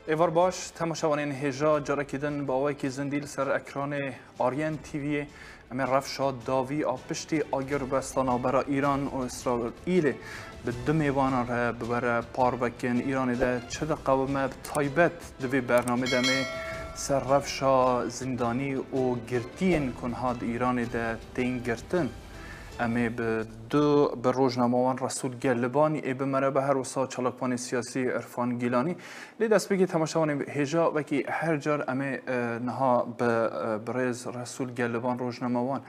ایوار باش تماشاوانین هجا جاره کدن با اوی که زندیل سر اکران آریان تیوی اما رفشا داوی آپشتی آگر بستانا برا ایران و اسرائیل به دو میوان را ببره پار بکن ایران ده چه قومه تایبت دوی برنامه دمه سر رفشا زندانی و گرتین کنهاد ایران ده تین گرتن اما به روزنامه‌وان رسول گلبانی ای به مربع هر وسا چالاکوان سیاسی عرفان گیلانی لی دست بگی تماشاوان هجا وکی هر جار اما نها به برز رسول گلبان روزنامه‌وان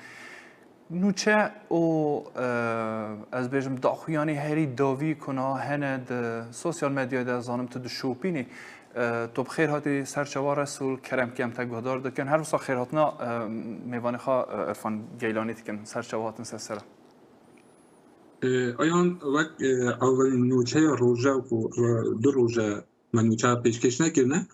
نوچه او از بیشم داخویانی هری داوی کنه هند سوسیال مدیا ده زانم تو دشوپینی تو بخیر هاتی سرچوار رسول کرم کم تگهدار دکن هر وسا خیر هاتنا میوان خواه عرفان گیلانی تکن سرچوار هاتن سسره آیان وقت اولین نوچه روژه و دو روژه من نوچه پیشکش نکرنه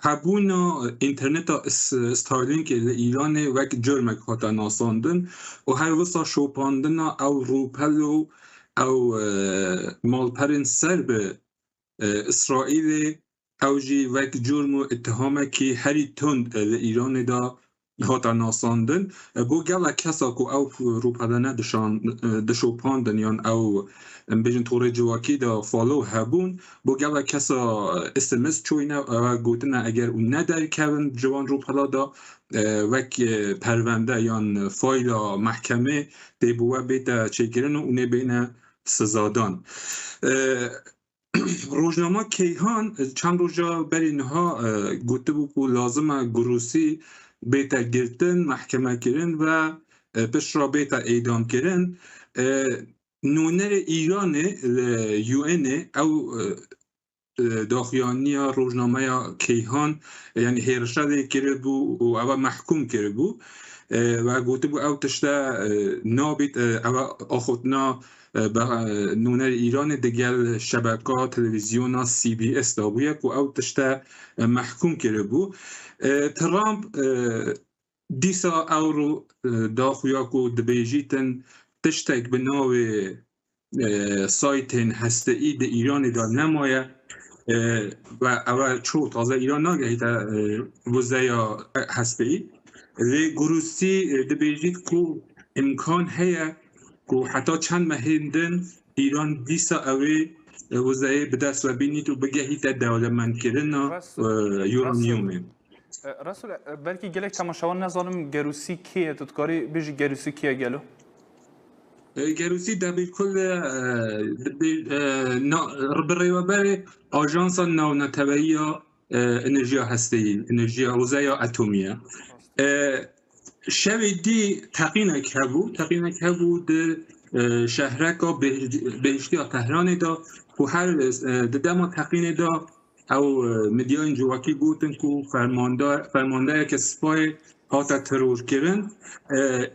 هبونا اینترنت استارلینک ایران وقت جرمک هاتا ناساندن و هر وسا شوپاندن او روپلو او مالپرین سر به اسرائیل اوجی وک جرم و اتهامه که هری تند ایران دا هاتا ناساندن بو گلا کسا کو او روپدنه دشوپاندن یان او بیجن طور جواکی دا فالو هبون بو گلا کسا اسمس چوینه و گوتنه اگر اون ندر کون جوان روپدا دا وک پرونده یان فایل محکمه دی بوه بیتا چکرن و اونه بین سزادان روزنامه کیهان چند روزا بر اینها گفته بود که لازمه گروسی بیتا گرتن محکمه کردن و پیش را بیتا اعدام کردن نونر ایران یو ان او داخیانی روزنامه کیهان یعنی هرشاد کرده بود و او محکوم کرده بود و گفته بود او تشتا نابید او آخوتنا نونر ایران دگل شبکه تلویزیون سی بی اس دا بوید و او تشتا محکوم کرده بود ترامپ دیسا او رو داخویا کو دبیجیتن تشتک به ناو سایتن هسته ای ده ایران دا نمایه و او چو تازه ایران ناگهی تا وزه یا هسته ای لی گروسی دبیجیت کو امکان هیا که حتی چند مهندن ایران دیسا اوی وزای به دست و بینید و بگهید دولمند کردن یورانیومه رسول بلکه گلک تماشاوان نظرم گروسی کیه تودکاری بیشی گروسی کیه گلو؟ گروسی در بالکل برای آژانس ناونتوایی انرژی هسته‌ای انرژی وزای اتمیه شوی دی تقینک هبود شهرک بهشتی تهران دا که هر دما تقین دا او مدیان جواکی بودن که فرمانده که سپای هاتا ترور کرن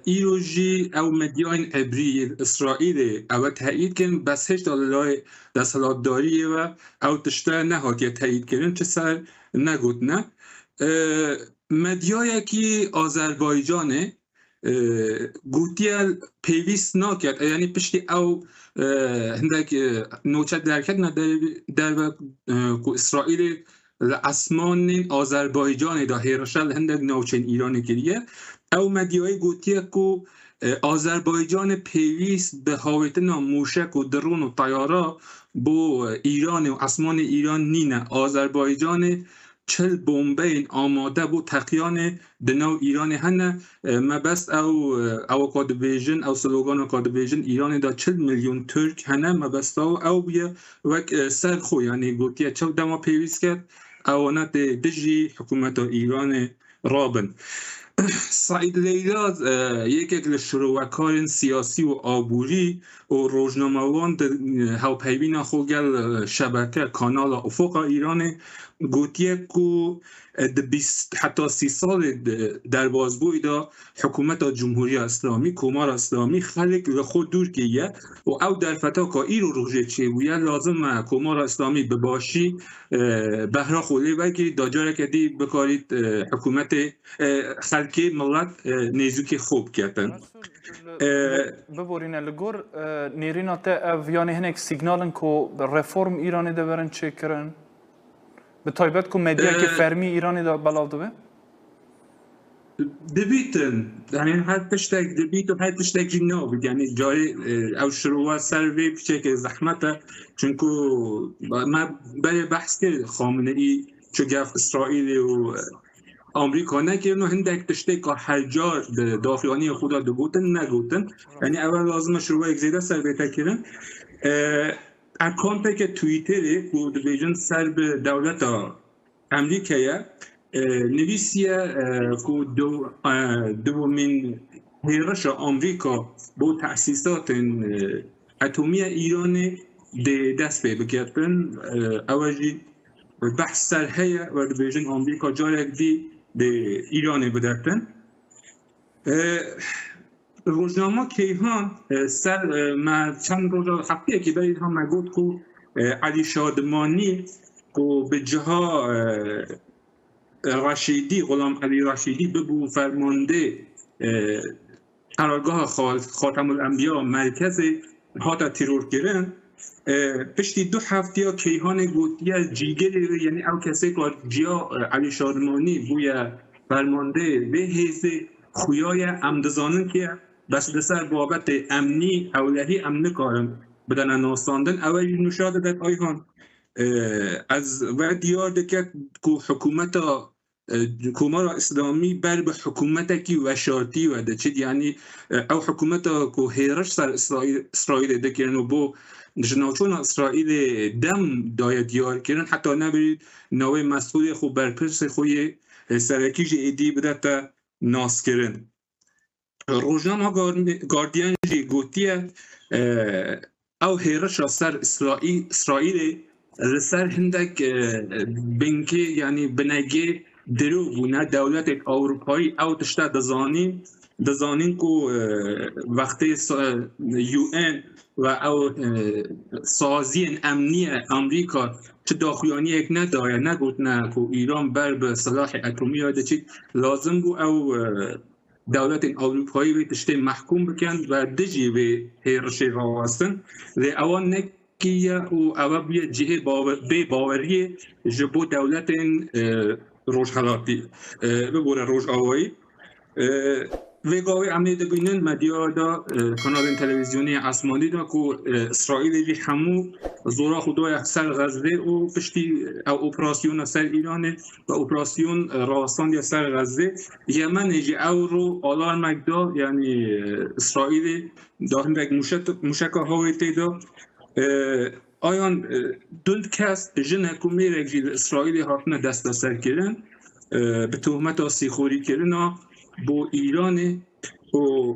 ایروژی او مدیان عبری اسرائیل او تایید کن بس هشت دلای دستالات داریه و او تشتر نهاتی تایید کرن چه سر نگود نه مدیایی که آذربایجانه گوتیل پیویست ناکرد یعنی پشتی او هندک نوچه درکت نه در اسرائیل اسمان آذربایجان دا هیرشل هندک نوچین ایران کریه او مدیای گوتیه که آذربایجان پیویست به هاویتن موشک و درون و طیارا بو ایران و اسمان ایران نینه آذربایجان 40 بمبین آماده بود تقیان دنو ایران هنه مبست او کادویژن او سلوگان کادویژن ایران دا 40 میلیون ترک هنه مبست او بیا وک سرخو یعنی گوتیه چل دما پیویز کرد اوانت دجی حکومت ایران رابن سعید لیلا یک لشروکار سیاسی و آبوری و روزنامه‌وان هاو پیوین خوگل شبکه کانال افق ایران گوتیه کو حتی 30 سال در بازگوی دا حکومت جمهوری اسلامی کمار اسلامی خلق لخود دور که یه و او در فتا که ایرو روژه چه ویه لازم کمار اسلامی بباشی بهرا خوله وگی داجاره کدی بکارید حکومت خلقی ملت نیزوکی خوب کردن ببورین لگور نیرینا تا اویانی هنک سیگنالن که رفرم ایرانی ده برن چه کرن؟ به تایبت که مدیا که فرمی ایرانی ده بلاو ده به؟ دبیتن یعنی هر پشتک دبیت و هر پشتک جناب یعنی جای او شروع سر وی بچه که زحمته چونکو ما برای بحث که خامنه ای چو گفت اسرائیل و آمریکا نکردن و هندک تشته که هر جا داخلانی خدا دو گوتن نگوتن یعنی اول لازم شروع یک زیده سر بیتا کردن اکانت که توییتری بود بیجن سر به دولت امریکایه نویسیه که دومین هیرش آمریکا با تأسیسات اتمی ایران دست بگیرن اوجی بحث سر هیا و بیجن آمریکا جای دی به ایران بدرتن روزنامه کیهان سر ما چند روز هفته که برید هم مگود که علی شادمانی که به جها رشیدی غلام علی رشیدی ببو فرمانده قرارگاه خاتم الانبیا مرکز هاتا تیرور گرن پشتی 2 هفته ها کیهان گوتی از جیگری یعنی او کسی که جیا علی شادمانی بوی فرمانده به حیث خویای امدزانن که بس بسر بابت امنی اولهی امن کارن بدن ناستاندن اولی نشاده داد آیهان از و دیار دکت که حکومت کمار اسلامی بر به حکومت کی وشارتی و ده یعنی او حکومت که هیرش سر اسرائیل دکرن و بو جناچون اسرائیل دم داید دیار کردن حتی نبرید نوع مسئول خو برپرس خوی سرکی جیدی بده تا ناس کردن روزنامه گاردین جی گوتیه او هیرش سر اسرائیل رسر هندک بنکی یعنی بنگی درو بونه دولت اروپایی او تشتا دزانین که وقتی UN و او سازی امنی امریکا چه داخلیانی یک نداره نگوت نه که ایران بر به سلاح اتمی یاده چی لازم بو او دولت اروپایی به تشتی محکوم بکن و دجی به هیرشی راستن لی اوان نکیه و او بیا جهه باوری جبو دولت روش خلاقی ببوره روش آوایی ویگاوی امنی دبینن مدیا دا کانال تلویزیونی اسمانی دا که اسرائیل جی همو زورا خدای سر غزه و پشتی اپراسیون سر ایرانه و اپراسیون راستان یا سر غزه یمن جی او رو آلار مگدا یعنی اسرائیل داخل یک موشک هاوی تیدا آیان دل کس جن حکومی رگی اسرائیل هاتنه دست سر کردن به تهمت سیخوری کردن با ایران و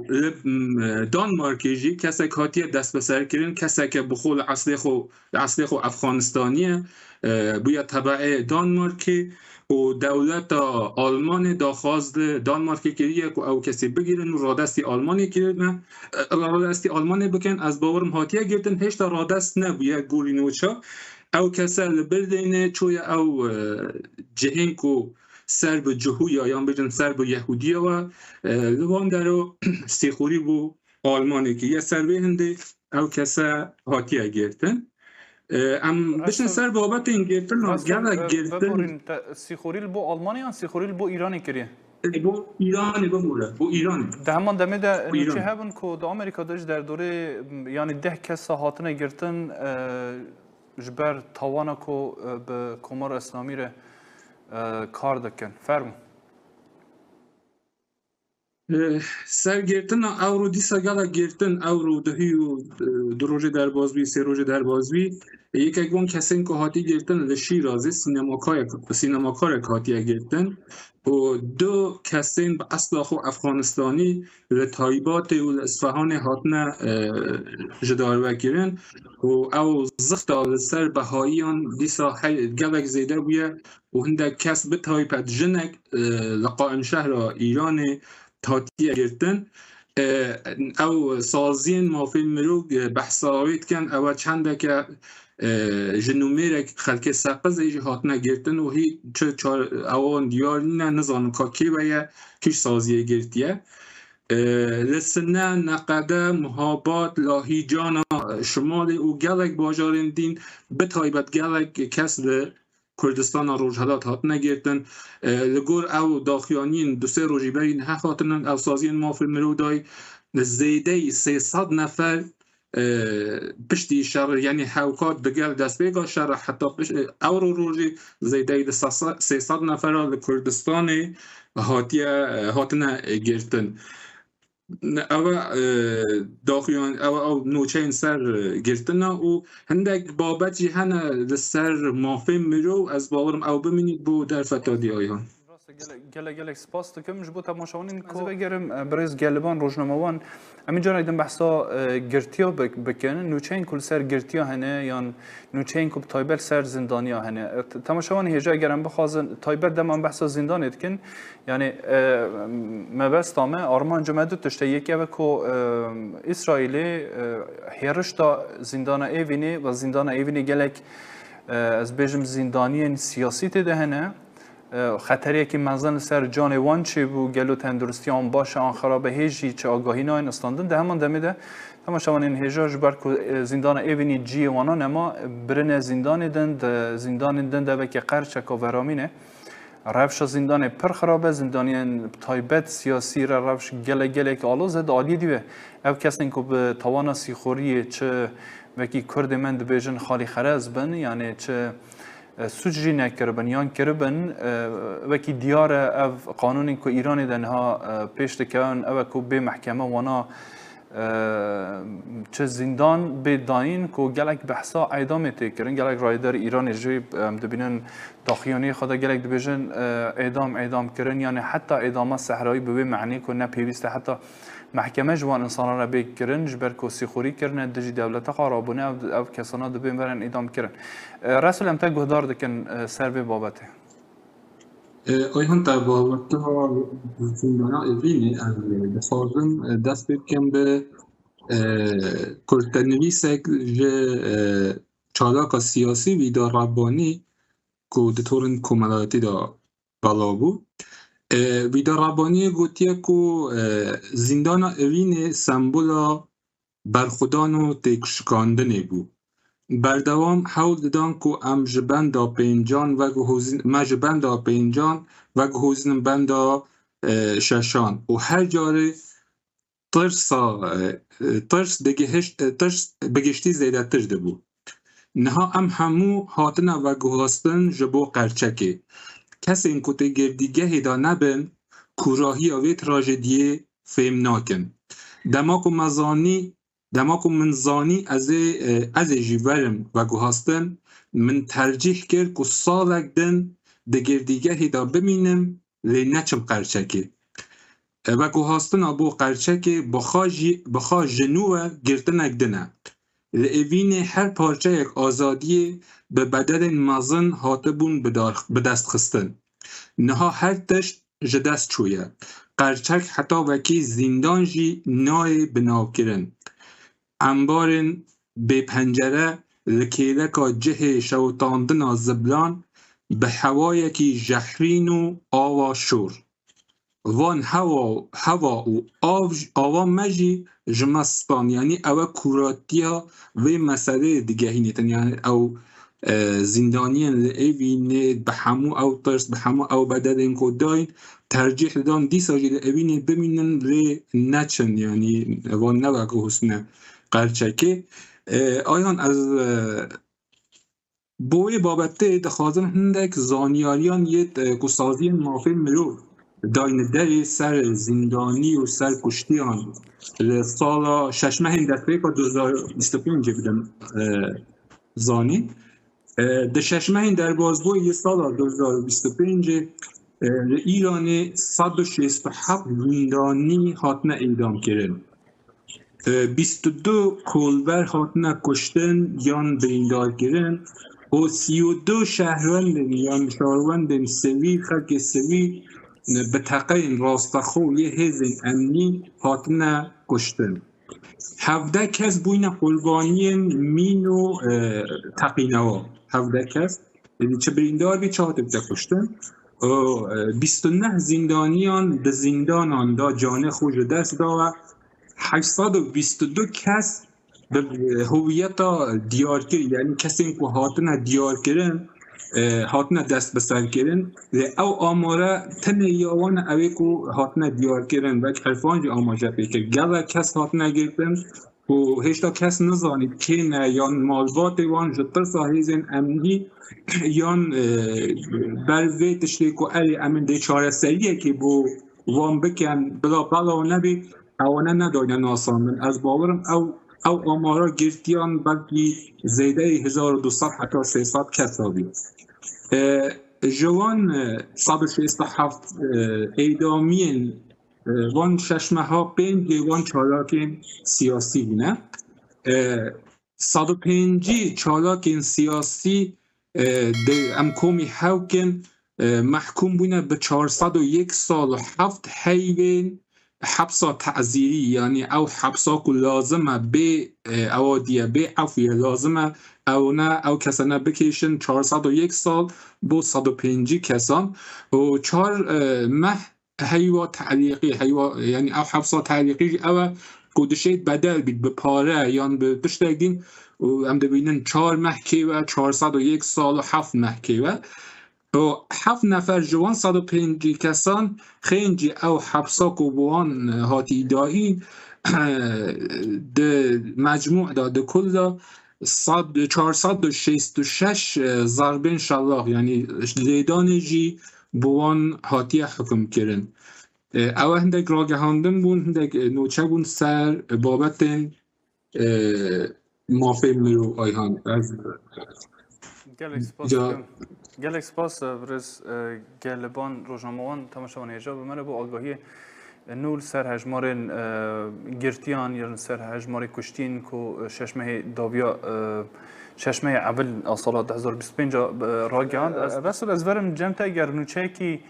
دانمارکی کسی که هاتیه دست به سر کردن کسی که بخول اصلی خو افغانستانیه باید تبع دانمارکی و دولت آلمان داخواست دانمارکی کریه که او کسی بگیرن و رادستی آلمانی کردن رادستی آلمانی بکن از باورم هاتیه گردن هیچ تا رادست نبویه گولی نوچا او کسی لبردینه چوی او جهین که سرب جهوی یا بجن سرب یهودی و لبان درو سیخوری بو آلمانی که یه سربه هنده او کسی هاتیه گردن ام بشن سر بابت این گرفتن گرفتن سیخوریل بو آلمانی یا سیخوریل بو ایرانی کریه؟ بو ایرانی بو ایرانی ده همان دمه ده نیچه هبون که ده آمریکا داشت در دوره یعنی 10 کس هاتنه گرفتن جبر توانا که به کمار اسلامی ره کار دکن فرمو سرگرتن او رو دیسا گلا گرتن او رو دهی و دو روژه در بازوی سه روژه در بازوی یک اگوان کسین که هاتی گرتن لشی رازی سینماکار هاتی گرتن و دو کسین به اصل خو افغانستانی لطایبات و اصفهان هاتنه جدار وکرن و او زخت سر بهاییان دیسا گلک زیده بویه و هنده کس به تایپت جنک لقائم شهر ایران تاتیه گرتن او سازین مافی مروگ بحثاویت کن او چنده که جنومیرک خلک سقز ایجی هاتنه گرتن و هی چه اوان دیار نه نزانم که کی باید کش سازیه گرتیه لسنه نقده محابات لاهیجان شمال و گلک باجارین دین به تایبت گلک کس کردستان روجهلات هات نگرتن لگور او داخیانین دو سه روجی برین ها خاطرن او سازین مافر مرو دای زیده 300 نفر پشتی شر یعنی حوکات دگل دست بیگا شر حتی او روجی زیده 300 نفر لکردستان هاتنا گرتن او داخیان او نوچین سر گرتنا و هندک بابتی هنه لسر مافیم مرو از باورم او بمینید بو در فتادی آیان گله سپاس دکم جبو تماشاوانین کو بگیرم برز گلبان روزنامه‌وان همین جا ایدم بحثا گرتیا بکنن نوچین کل سر گرتیا هنه یان نوچین کو تایبر سر زندانیا هنه تماشاوان هجا اگرم بخوازن تایبر دمان بحثا زندان اتکن یعنی مبستامه آرمان جمعه تشته یکی و کو اسرائیلی هرشتا زندان ایوینی و زندان ایوینی گلک از بیجم زندانی سیاسی تده هنه خطریه که مزن سر جان وان چی بو گلو تندرستی آن باشه آن خرابه هیچی چه آگاهی ناین استاندن ده همان دمیده تماشاوان این هیجا جبر که زندان ایوینی جی وانا نما برن زندان دن ده وکی قرچک و ورامینه روش زندان پر خرابه زندانی تایبت سیاسی را روش گله که آلو زد آلی دیوه او کسین که به توانا سیخوری چه وکی کرد من دبیجن خالی خرز بن یعنی چه سوجی نکربن یان کربن وکی دیار او قانونی که ایرانی دنها پیش دکن او که به محکمه وانا چه زندان به داین که گلک بحثا اعدام تکرن گلک رایدر ایران جوی دبینن داخیانی خدا گلک دبیجن اعدام کرن یعنی حتی اعدام صحرایی به معنی که نه پیوسته حتی محکمه جوان انسان را بکرن جبر که سیخوری کرن دجی دولت خرابونه او کسانا دبین برن اعدام کرن رسول امتا گهدار دکن سر به بابته آیهان در بابته ها زندانا اوینی بخوازم دست بکن به کرتنویسک جه چالاک سیاسی ویدار ربانی که دطورن کمالاتی دا بالا بود ویدار ربانی گوتیه که زندانا اوینی سمبولا برخودان و تکشکاندنی بود بردوام حول دادن که ام جبندا پینجان و مجبندا پینجان و گهوزن بندا ششان و هر جاره ترس بگشتی زیده تر بود نها ام همو هاتنا و گهاستن جبو قرچکه کسی این کتی گردیگه دا نبن کوراهی آوی تراژدیه فهم ناکن دماکو من زانی از جیورم و گوهاستن من ترجیح کرد که سالک دن ده گردیگه دا بمینم لی نچم قرچکه و گوهاستن ابو قرچکه بخوا جنوه گرتنک دنه لی اوین هر پارچه یک آزادی به بدل مزن هاتبون به دست خستن نها هر تشت جدست چویه قرچک حتی وکی زندان جی نای بناو کرن انبارن به پنجره لکیلکا جه شوتاندن زبلان به هوایکی جحرین و آوا شور وان هوا و آوا مجی جمستان یعنی او کوراتیا و مسئله دیگه هینیتن یعنی او زندانیان لعوین به همو او ترس به همو او بدل این کداین ترجیح دادن دیسا جی لعوین بمینن لی نچن یعنی وان نوگه حسنه قرچکه آیان از بوی بابته دخوازن هندک زانیاریان یه گسازی مافی مرو داین دری سر زندانی و سر کشتیان سال 6 ماه دفعه که 2025 بدم زانی ده 6 ماه در بازبوی سال 2025 ایران 167 زندانی هاتنه اعدام کردن 22 کولبر هاتنه کشتن یان بریندار کردن و 32 شهروند یان شهروند سوی خلق سوی به تقین راستخو یه هزین امنی هاتنه کشتن 17 کس بوین قربانی مین و تقینوا 17 کس چه بریندار بی چه هاتنه کشتن 29 زندانیان به زندانان دا جان خوش دست دا و 822 کس به هویت دیار کرد یعنی کسی که هاتنه دیار کردن هاتنه دست بسر کردن او آماره تنه یاوان اوی که هاتنه دیار کردن و حرفانج آماجه پیکر گله کس هاتنه گرفتن و هشتا کس نزانید که نه یان مالبات وان جتر ساهیزن امنی یان بلوی تشریک و اری امن دی چاره سریه که بو وان بکن بلا نبی اوانه نداینه ناساندن از باورم او آمارا گرتیان بلکی زیده 1200 حتی 300 کس آبی جوان 167 اعدامین وان ششمه ها پنج وان چالاکین سیاسی بینه 105 چالاکین سیاسی ام کومی هاوکن محکوم بینه به 401 سال و 7 حیوین حبسا تعذیری یعنی او حبسا که لازمه به اوادیه به عفویه لازمه او نه او کسانه بکشن 401 سال با 105 کسان و 4 ماه حیوا تعلیقی حیوا یعنی او حبسا تعلیقی او کودشید بدل بید به پاره یعنی به تشتگین و هم دبینن 4 ماه که و 401 سال و 7 ماه که و 7 نفر جوان 105 کسان خینجی او حبسا که بوان هاتی دایی ده مجموع دا ده کل دا 466 ضربین شلاق یعنی لیدان جی بوان هاتی حکم کرن او هندک راگهاندن بون هندک نوچه بون سر بابت مافی مرو آیهان گلک سپاس برز گلبان روزنامه‌وان تماشاوان ایجاب من با آگاهی نول سر هجمارن گرتیان یا سر هجمار کشتین کو ششمه داویا ششمه اول سال 2025 راگاند بس از ورم جمع اگر نوچه کی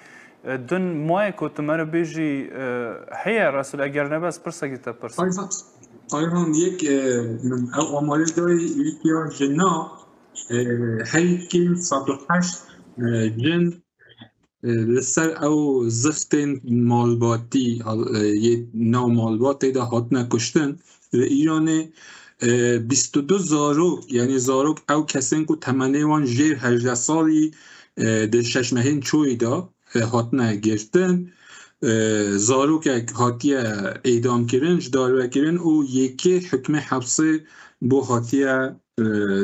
دن ماه کو تمر بیجی هيا رسول اگر نباس پرسگی تا پرس آیران یک من او آماری داری یکی جنا هیکل 108 جن لسر او زفتن مالباتی یه نو مالباتی دا هاتنه کشتن ایران 22 زاروک یعنی زاروک او کسین که تمنه وان جیر 18 سالی ده ششمهین چوی دا هاتنه گرفتن زاروک هاتی اعدام کرنج دارو کرن او یکی حکم حبسه بو هاتی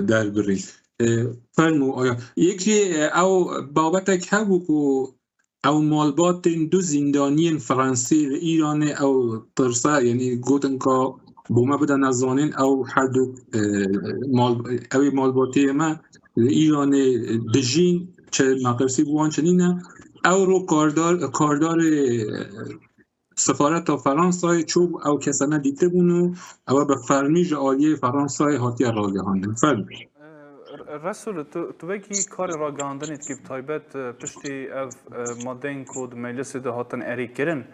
در برین فرمو آیا یکی او بابتک هبو که او مالبات دو زندانی فرانسی ایران او ترسا یعنی گوتن که بوما بدن از زانین او هر دو اوی مالباتی ما ایران دجین چه مقرسی بوان چنینه او رو کاردار سفارت فرانسه چوب او کسانه دیده بونو او به فرمیج عالی فرانسه هاتی راگهاندن فرمیج رسول تو بگی کار راگهاندنیت که تایبت پشتی اف مادین کود مجلس ده هاتن اری کرن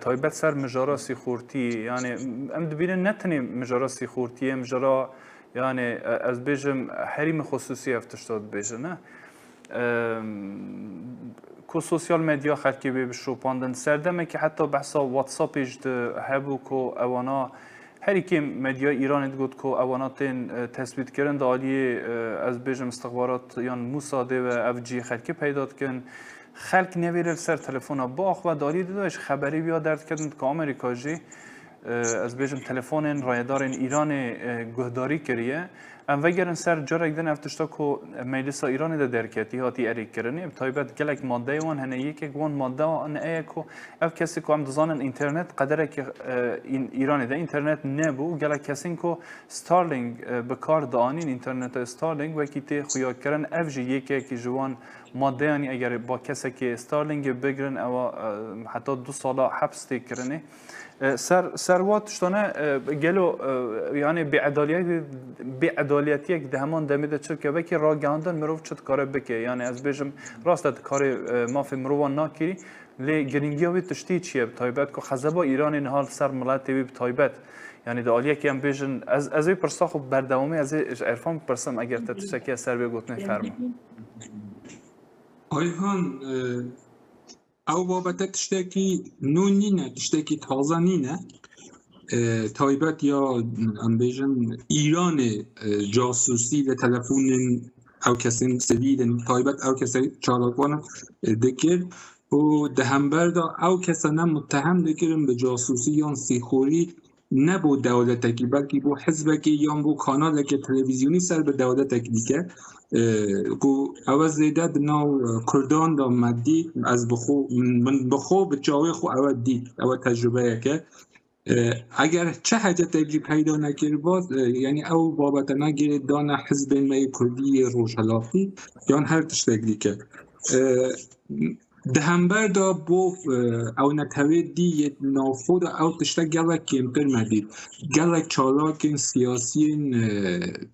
تایبت سر مجارا سی خورتی یعنی ام دبیرن نتنی مجارا سی خورتی مجارا یعنی از بیجم حریم خصوصی افتشتاد بیجه نه کو سوسیال مدیا خلکی به شوپاندن سردمه که حتی بحثا واتساپ اجد هبو کو اوانا هر کی مدیا ایران دگوت کو اواناتین تثبیت کردن دالی از بیجم استخبارات یان موساده و اف جی خلکی پیدا کن خلک نویرل سر تلفن باخ و دالی دادش خبری بیا درد کردن که آمریکا جی از بیجم تلفن رایدار ایران گهداری کریه ام وگرن سر جرک دن افتشتا کو مجلس ایرانی ده درکتی هاتی اریک کرنی بتایبت گلک ماده وان هنه یک وان ماده وان ایکو اف کسی کو هم دزانن اینترنت قدره که ایرانی ده اینترنت نبو گلک کسی کو ستارلینگ بکار دانین اینترنت ستارلینگ و کیت خویا کرن اف جی یک جوان ماده یعنی اگر با کسی که ستارلینگ بگیرن او حتی 2 سال حبس تکرنه سروات شتونه گلو یعنی بی‌عدالتی که همان دمیده چه که بکی را گاندن مروف چت کاره بکی یعنی از بیشم راست کار مافی مروان ناکری لی گرینگی هایی تشتی چیه بتایبت که خزبا ایران این حال سر ملت تیوی بتایبت یعنی دالیه که هم بیشن از این پرسا خوب بردوامی از عرفان پرسم اگر تشکی سر بگوتنه فرما آیهان او بابت تشتکی نو نینه تشتکی تازه نینه تایبت یا امبیجن ایران جاسوسی و تلفون او کسی سویدن تایبت او کسی چالاکوان دکر و دهنبر دا او کسی متهم دکرن به جاسوسی یا سیخوری نه بو دولتکی بلکه بو حزبکی یا بو کانال که تلویزیونی سر به دولتکی دیگه کو اول زیده دناو کردان دا مدی از بخو به جاوی خو اول دید اول تجربه که اگر چه حاجت ایجی پیدا نکرد باز یعنی او بابت نگیر دانه حزب می کردی روشلافی یا هر تشتگلی که دهنبر دا بو او نتوید دی نافود او تشتگ گلک کمتر مدید گلک چالاک سیاسی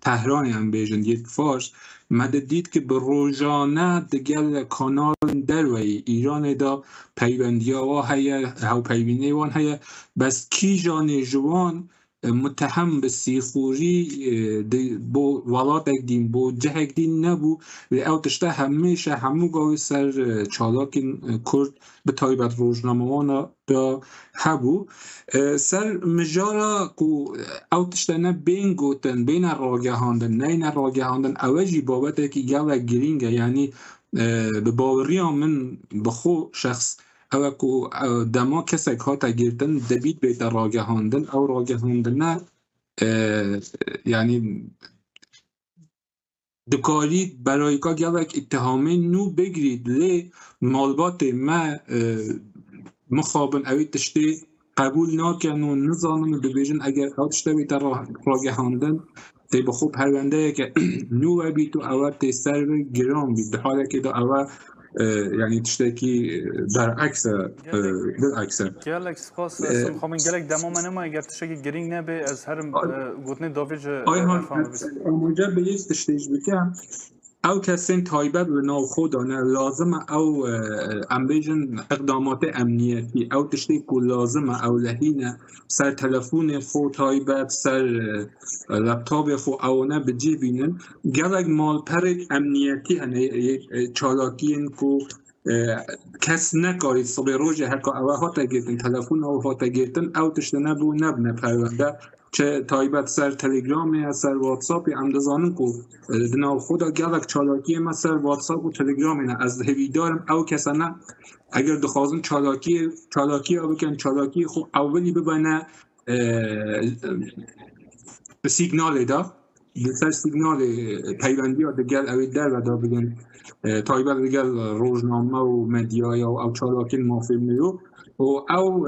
تهران هم بیجن دید فارس مدد دید که به روزانه دگل کانال دروی ایران دا پیوندی ها هیا او پیوینه وان هیا بس کی جان جوان متهم به سیخوری بو ولادک دین بو جهک دین نبو و او تشته همیشه همو گاوی سر چالاک کرد به تایبت روزنامه‌وانا دا هبو سر مجارا کو او تشته نه بین گوتن بین راگهاندن نه راگهاندن اوجی بابته که گله گرینگه یعنی به باوریان من بخو شخص او کو دما کسک ها تگیرتن دبید بیت راگهاندن او راگهاندن نه یعنی دکاری برای که گلک اتهامه نو بگرید لی مالبات ما مخابن اوی تشتی قبول ناکن و نظانم دبیجن اگر او تشتی بیت راگهاندن تی بخوب پرونده که نو بید و او تی سر گرام بید به حاله که دا او یعنی تشتکی برعکس بالعکس گلک سپاس خواهم گلک دما منم اگر تشتکی گرینگ نبه از هرم گوتنی داویج اونجا به یک تشتیج بکم او کسین تایبت و ناو خودانه لازم او امبیجن اقدامات امنیتی او تشتی که لازم او لحینه سر تلفون خو تایبت سر لپتاپ خو اونه بجی بینن گلک مال پرک امنیتی هنه چالاکین که کس نکارید صبح روژه هکا اوه ها تگیرتن تلفون او ها تگیرتن او تشتی نبو نبنه پرونده چه تایبت سر تلگرام یا سر واتساپ هم دزانم کو دناو خدا گلک چالاکی ما سر واتساپ و تلگرام اینا از هویدارم او کسانه اگر دخوازن چالاکی او بکن چالاکی خو اولی ببینه سیگنال دا سر سیگنال پیوندی ها دگل اوی در و دا بگن تایبت دگل روزنامه و مدیای او چالاکی مافیم نیو و او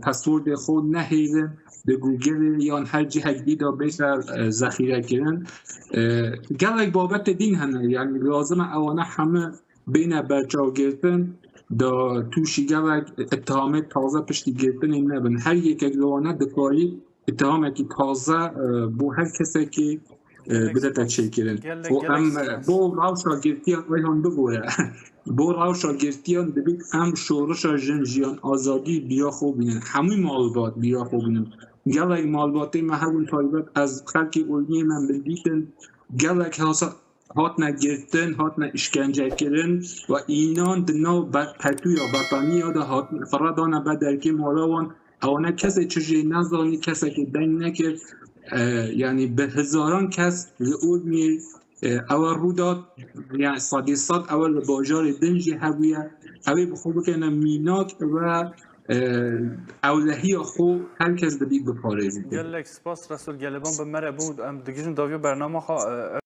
پسورد خو نهیدن به گوگل یا هر جهت دیدا بهتر ذخیره کردن گلک بابت دین هنه یعنی لازم اوانه همه بین برچاو گرتن دا توشی گلک اتهام تازه پشتی گرتن این نبن هر یک اگلوانه دکاری اتهام که تازه بو هر کسی که بده تچه کرن بو راو شاگرتیان ویهان بگوره بو راو شاگرتیان دبید ام شورش جنجیان آزادی بیا خوب بینن همون مالبات بیا خوب بینن گلک مالباتی ما همون تایبت از خلقی اولنی من بلدیتن گلک هات نگرتن هات اشکنجه کردن و اینان دنو پتو یا بطانی یا ده هات فرادانه بدرکی مولاوان اوانه کسی چجه نزانی کسی که دنگ نکرد یعنی به هزاران کس اول می اول روداد یعنی صادیصات اول باجار دنجی هویه اوی بخور بکنه میناک و اولهی خو هر کس دبید بپارێزی. گەلێک سپاس ڕسول گەلبان بە مەرە بوو ئەم دگژن داوی بەرنامە